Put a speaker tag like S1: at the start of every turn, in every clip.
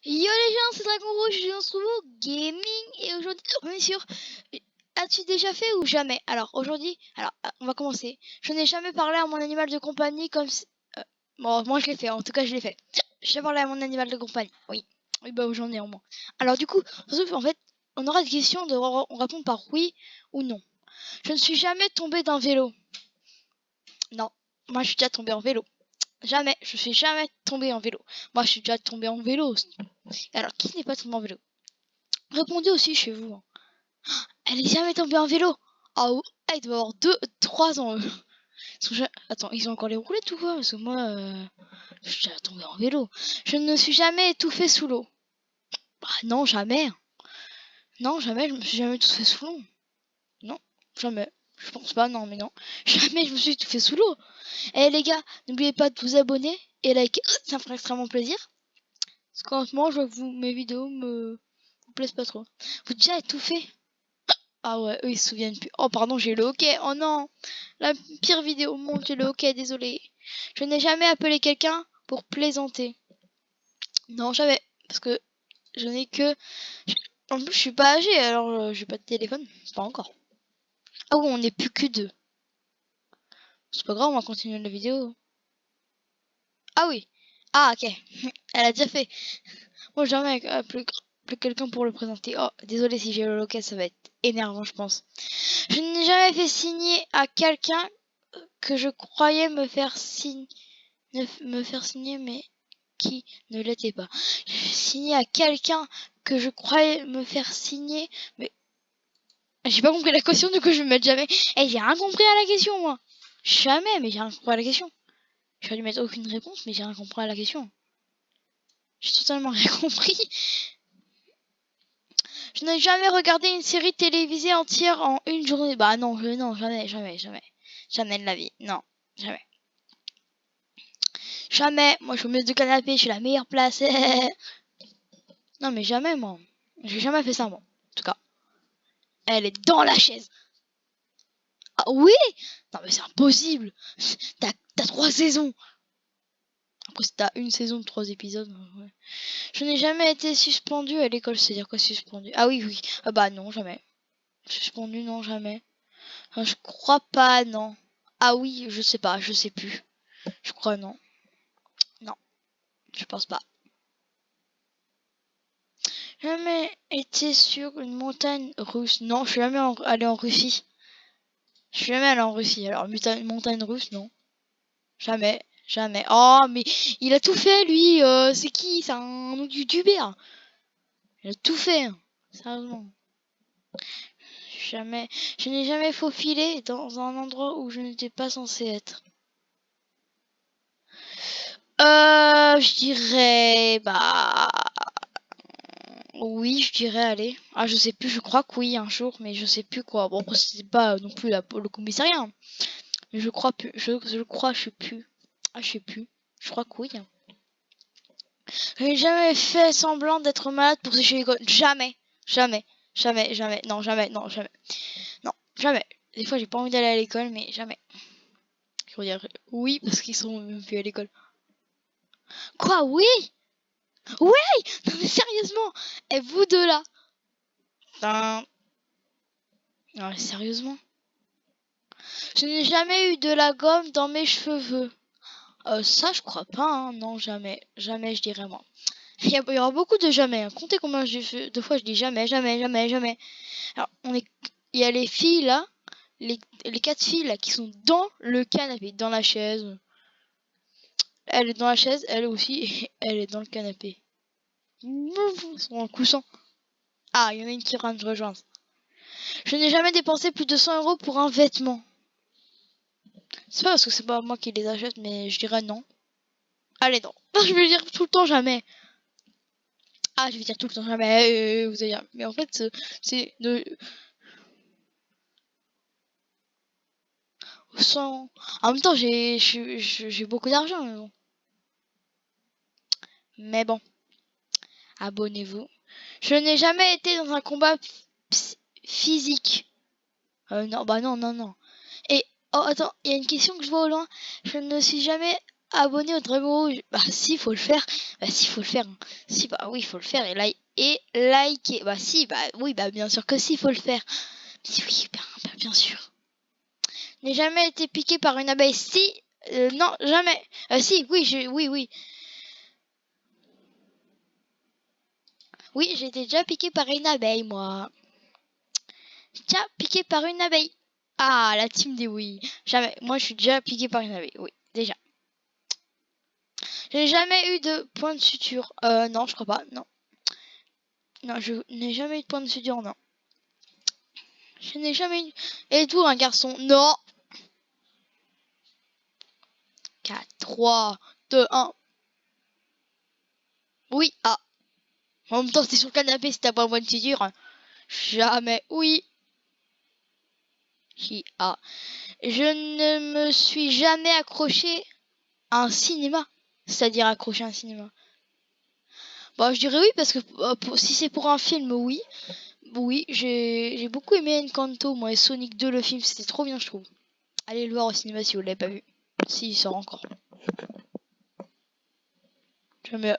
S1: Yo les gens, c'est Dragon Rouge, je suis dans ce nouveau gaming et aujourd'hui on est sur as-tu déjà fait ou jamais? Alors aujourd'hui, on va commencer. Je n'ai jamais parlé à mon animal de compagnie comme bon, moi je l'ai fait, en tout cas je l'ai fait. J'ai parlé à mon animal de compagnie. Oui. Oui, bah j'en ai au moins. Alors du coup, en fait, on aura des questions on répond par oui ou non. Je ne suis jamais tombé d'un vélo. Non, moi je suis déjà tombé en vélo. Jamais, je suis jamais tombé en vélo. Moi je suis déjà tombé en vélo. Alors qui n'est pas tombé en vélo? Répondez aussi chez vous. Elle est jamais tombée en vélo. Ah, il doit avoir 3 ans. Attends, ils ont encore les roulettes ou quoi? Parce que moi, je suis déjà tombée en vélo. Je ne me suis jamais étouffée sous l'eau. Bah non, jamais. Non, jamais, je me suis jamais étouffée sous l'eau. Non, jamais. Je pense pas, non, mais non. Jamais je me suis étouffée sous l'eau. Eh les gars, n'oubliez pas de vous abonner et liker, ça me ferait extrêmement plaisir. Parce qu'honnêtement, je vois que mes vidéos vous plaisent pas trop. Vous déjà étouffé? Ah ouais, eux ils se souviennent plus. Oh pardon, j'ai le hockey. Oh non, la pire vidéo au monde, j'ai le hockey, désolé. Je n'ai jamais appelé quelqu'un pour plaisanter. Non, jamais. Parce que je n'ai que... En plus, je suis pas âgée, alors j'ai pas de téléphone. Pas encore. Ah oui, on n'est plus que 2. C'est pas grave, on va continuer la vidéo. Ah oui. Ah ok. Elle a déjà fait. Moi, jamais appelé quelqu'un pour le présenter. Oh, désolé si j'ai le hockey, ça va être énervant, je pense. Je n'ai jamais fait signer à quelqu'un que je croyais me faire signer, mais qui ne l'était pas. J'ai signé à quelqu'un que je croyais me faire signer, mais j'ai pas compris la question, du coup je vais me mettre jamais. Eh, j'ai rien compris à la question, moi. Jamais, mais j'ai rien compris à la question. Je vais lui mettre aucune réponse, mais j'ai rien compris à la question. J'ai totalement rien compris. Je n'ai jamais regardé une série télévisée entière en une journée. Bah non, non, jamais. Jamais de la vie. Non, jamais. Jamais. Moi, je suis au milieu du canapé, je suis la meilleure place. Non, mais jamais, moi. J'ai jamais fait ça, moi. En tout cas. Elle est dans la chaise. Ah oui? Non, mais c'est impossible. T'as 3 saisons. Après, si t'as une saison de 3 épisodes. Ouais. Je n'ai jamais été suspendu à l'école. C'est-à-dire quoi, suspendu? Ah oui, oui. Ah bah non, jamais. Suspendu, non, jamais. Enfin, je crois pas, non. Ah oui, je sais pas, je sais plus. Je crois non. Non, je pense pas. Jamais été sur une montagne russe. Non, je suis jamais allé en Russie. Je suis jamais allé en Russie. Alors, montagne russe, non. Jamais. Jamais. Oh, mais il a tout fait, lui. C'est qui? C'est un youtubeur. Il a tout fait. Sérieusement. Jamais. Je n'ai jamais faufilé dans un endroit où je n'étais pas censé être. Je dirais... Bah... Oui, je dirais aller. Ah, je sais plus, je crois que oui, un jour, mais je sais plus quoi. Bon, après, c'est pas non plus le commissariat. Mais je crois plus. Je crois, je sais plus. Ah, je sais plus. Je crois que oui. J'ai jamais fait semblant d'être malade pour sécher l'école. Jamais. Jamais. Jamais, jamais. Non, jamais. Non, jamais. Non, jamais. Des fois, j'ai pas envie d'aller à l'école, mais jamais. Je veux dire oui, parce qu'ils sont même plus à l'école. Quoi, oui? Oui! Non, mais sérieusement! Et vous deux là? Putain. Non, sérieusement? Je n'ai jamais eu de la gomme dans mes cheveux. Ça, je crois pas, hein. Non, jamais. Jamais, je dirais moi. Il y aura beaucoup de jamais. Hein. Comptez combien de fois je dis jamais, jamais, jamais, jamais. Alors, il y a les filles là, les 4 filles là qui sont dans le canapé, dans la chaise. Elle est dans la chaise, elle aussi, et elle est dans le canapé. Ils sont en couchant. Ah, il y en a une qui vient de rejoindre. Je n'ai jamais dépensé plus de 100 € pour un vêtement. C'est pas parce que c'est pas moi qui les achète, mais je dirais non. Allez, non. Non, je vais dire tout le temps jamais. Ah, je vais dire tout le temps jamais. Vous allez dire. Mais en fait, c'est de... Sans... En même temps, j'ai beaucoup d'argent, mais bon. Mais bon, abonnez-vous. Je n'ai jamais été dans un combat physique. Non, bah non, non, non. Et, oh, attends, il y a une question que je vois au loin. Je ne suis jamais abonné au Dragon Rouge. Bah si, faut le faire. Bah si, faut le faire. Si, bah oui, faut le faire. Et liker. Bah si, bah oui, bah bien sûr que si, faut le faire. Si oui, bien sûr. N'ai jamais été piqué par une abeille. Si, non, jamais. Si, oui, oui. Oui, j'ai été déjà piqué par une abeille, moi. Tiens, piqué par une abeille. Ah, la team des oui. Jamais. Moi, je suis déjà piqué par une abeille. Oui, déjà. J'ai jamais eu de point de suture. Non, je crois pas. Non. Non, je n'ai jamais eu de point de suture, non. Je n'ai jamais eu... Et tout, un garçon. Non. 4, 3, 2, 1. Oui, ah. En même temps, t'es sur le canapé si t'as pas un point de suture. Jamais. Oui. Qui a. Je ne me suis jamais accroché à un cinéma. C'est-à-dire accroché à un cinéma. Bah, je dirais oui, parce que si c'est pour un film, oui. Oui, j'ai beaucoup aimé Encanto, moi, et Sonic 2, le film, c'était trop bien, je trouve. Allez le voir au cinéma si vous l'avez pas vu. Si, il sort encore. Jamais.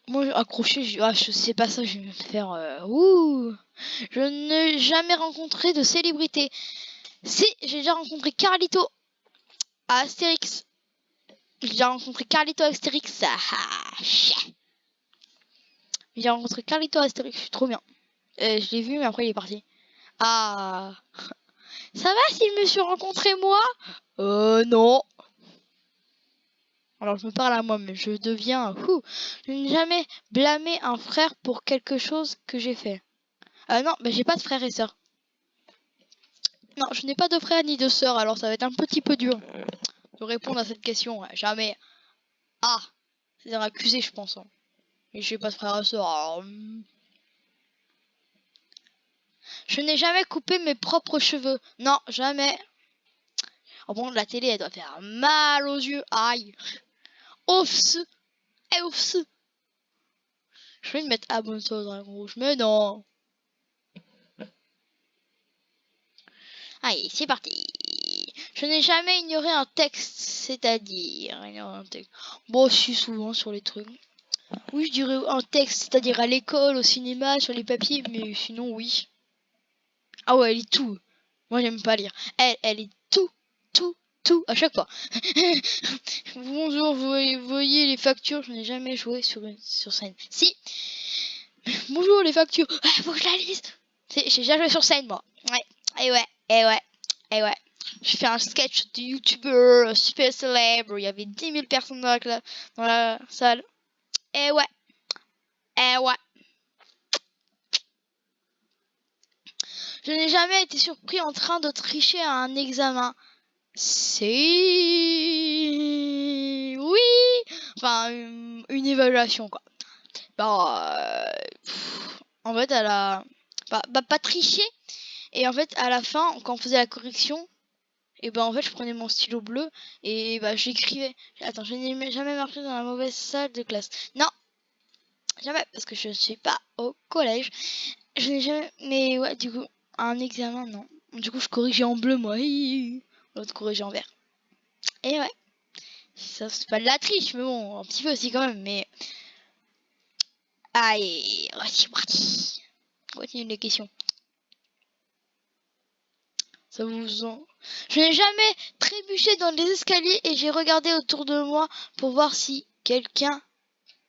S1: Moi, accroché, je sais pas ça, je vais me faire. Ouh. Je n'ai jamais rencontré de célébrité. Si, j'ai déjà rencontré Carlito à Astérix. J'ai déjà rencontré Carlito à Astérix. J'ai rencontré Carlito à Astérix, trop bien. Je l'ai vu, mais après il est parti. Ah. Ça va s'il me suis rencontré moi? Non. Alors je me parle à moi, mais je deviens je n'ai jamais blâmé un frère pour quelque chose que j'ai fait. Non, mais j'ai pas de frères et sœurs. Non, je n'ai pas de frère ni de sœur, alors ça va être un petit peu dur de répondre à cette question. Jamais. Ah, c'est-à-dire accusé, je pense. Hein. Et j'ai pas de frère et sœur, alors... Je n'ai jamais coupé mes propres cheveux. Non, jamais. Oh bon, la télé, elle doit faire mal aux yeux. Aïe. Oufs. Oufs. Je vais me mettre abonne-toi au Dragon Rouge, mais non. Allez, c'est parti. Je n'ai jamais ignoré un texte, c'est-à-dire ignorer un texte. Bon, je suis souvent sur les trucs. Oui, je dirais un texte, c'est-à-dire à l'école, au cinéma, sur les papiers, mais sinon, oui. Ah ouais, elle est tout. Moi, j'aime pas lire. Elle est tout, à chaque fois. Bonjour, vous voyez les factures, je n'ai jamais joué sur scène. Si. Bonjour, les factures. Ah, faut que je la lise. J'ai déjà joué sur scène, moi. Ouais, et ouais. J'ai fait un sketch de youtubeur super célèbre. Il y avait 10 000 personnes dans la salle. Et ouais. Je n'ai jamais été surpris en train de tricher à un examen. C'est... Oui. Enfin, une évaluation, quoi. Bah, en fait, elle a... pas triché. Et en fait, à la fin, quand on faisait la correction, et ben en fait, je prenais mon stylo bleu et bah j'écrivais. Attends, je n'ai jamais marché dans la mauvaise salle de classe. Non, jamais, parce que je ne suis pas au collège. Je n'ai jamais. Mais ouais, du coup, un examen, non. Du coup, je corrigeais en bleu, moi. L'autre corrigeait en vert. Et ouais, ça c'est pas de la triche, mais bon, un petit peu aussi quand même. Mais allez, c'est parti. Continue les questions. Ça vous en... Je n'ai jamais trébuché dans les escaliers et j'ai regardé autour de moi pour voir si quelqu'un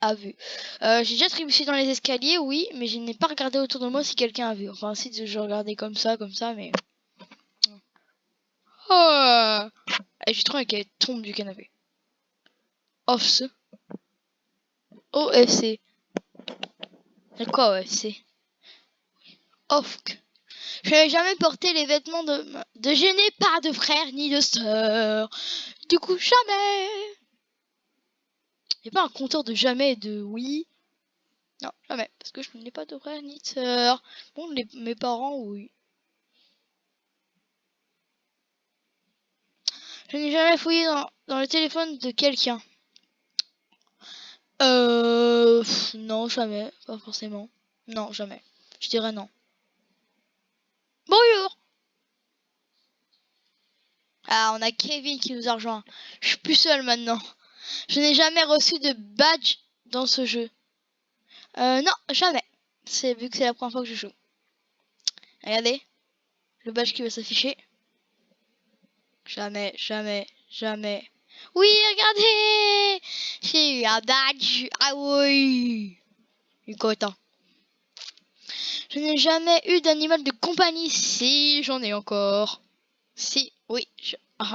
S1: a vu. J'ai déjà trébuché dans les escaliers, oui, mais je n'ai pas regardé autour de moi si quelqu'un a vu. Enfin, si je regardais comme ça, mais... Oh, et j'ai trop qu'elle tombe du canapé. OFC. OFC. C'est quoi OFC? OFC. Je n'ai jamais porté les vêtements de... Je n'ai pas de frère ni de sœur. Du coup, jamais. Il n'y a pas un compteur de jamais et de oui. Non, jamais. Parce que je n'ai pas de frère ni de sœur. Bon, mes parents, oui. Je n'ai jamais fouillé dans le téléphone de quelqu'un. Non, jamais. Pas forcément. Non, jamais. Je dirais non. Bonjour. Ah, on a Kevin qui nous a rejoint. Je suis plus seul maintenant. Je n'ai jamais reçu de badge dans ce jeu. Non, jamais. C'est vu que c'est la première fois que je joue. Regardez, le badge qui va s'afficher. Jamais, jamais, jamais. Oui, regardez! J'ai eu un badge. Ah oui! Je suis content. Je n'ai jamais eu d'animal de compagnie. Si, j'en ai encore. Si, oui.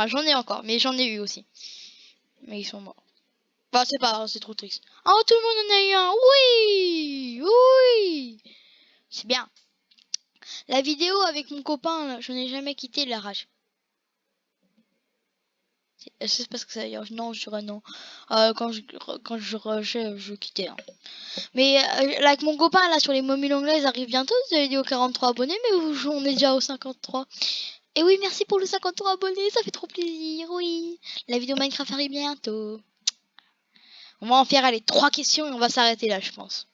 S1: J'en ai encore, mais j'en ai eu aussi. Mais ils sont morts. Bah, c'est pas grave, c'est trop triste. Oh, tout le monde en a eu un. Oui! Oui! C'est bien. La vidéo avec mon copain, là, je n'ai jamais quitté la rage. Je sais pas ce que ça veut dire. Non, je dirais non. Je quittais. Hein. Mais là, avec mon copain, là, sur les mobiles anglais, ils arrivent bientôt. Vous avez dit aux 43 abonnés, mais on est déjà aux 53. Et oui, merci pour le 53 abonnés, ça fait trop plaisir, oui. La vidéo Minecraft arrive bientôt. On va en faire, allez, 3 questions et on va s'arrêter là, je pense.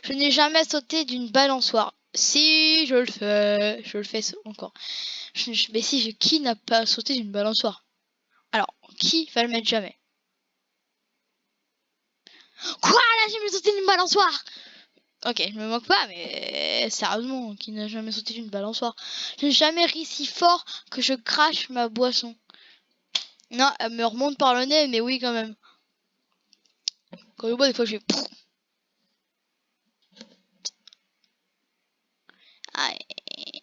S1: Je n'ai jamais sauté d'une balançoire. Si, je le fais. Je le fais encore. Mais si, qui n'a pas sauté d'une balançoire? Alors, qui va le mettre jamais? Quoi, là, j'ai sauté d'une balançoire? Ok, je me moque pas, mais sérieusement, qui n'a jamais sauté d'une balançoire? Je n'ai jamais ri si fort que je crache ma boisson. Non, elle me remonte par le nez, mais oui, quand même. Quand je bois, des fois, je fais...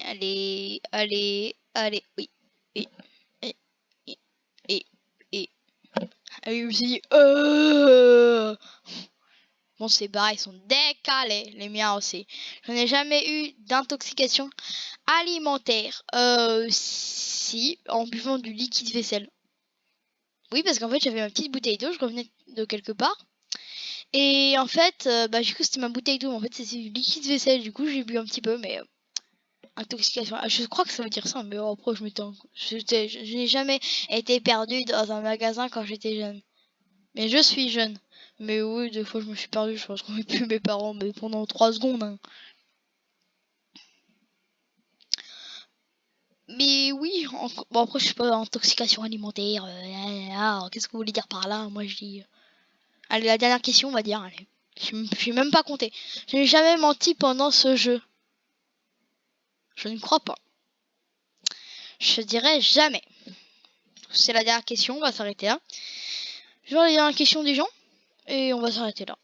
S1: Allez, allez, allez, oui. Et, et, et, et. Et je me suis dit, Bon, ces barres, ils sont décalés, les miens aussi. Je n'ai jamais eu d'intoxication alimentaire. Si, en buvant du liquide vaisselle. Oui, parce qu'en fait, j'avais ma petite bouteille d'eau, je revenais de quelque part. Et en fait, bah, du coup, c'était ma bouteille d'eau, mais en fait, c'était du liquide vaisselle. Du coup, j'ai bu un petit peu, mais intoxication. Je crois que ça veut dire ça, mais après, je n'ai jamais été perdue dans un magasin quand j'étais jeune. Mais je suis jeune. Mais oui, des fois, je me suis perdue, je retrouvais plus mes parents, mais pendant 3 secondes. Hein. Mais oui, bon, après, je sais pas, intoxication alimentaire. Qu'est-ce que vous voulez dire par là? Moi, je dis. Allez, la dernière question, on va dire. Allez. Je n'ai même pas compté. Je n'ai jamais menti pendant ce jeu. Je ne crois pas. Je dirais jamais. C'est la dernière question, on va s'arrêter là. Je vois la dernière question des gens. Et on va s'arrêter là.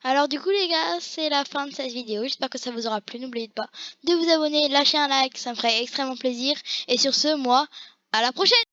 S1: Alors du coup les gars, c'est la fin de cette vidéo. J'espère que ça vous aura plu. N'oubliez pas de vous abonner, lâcher un like, ça me ferait extrêmement plaisir. Et sur ce, moi, à la prochaine!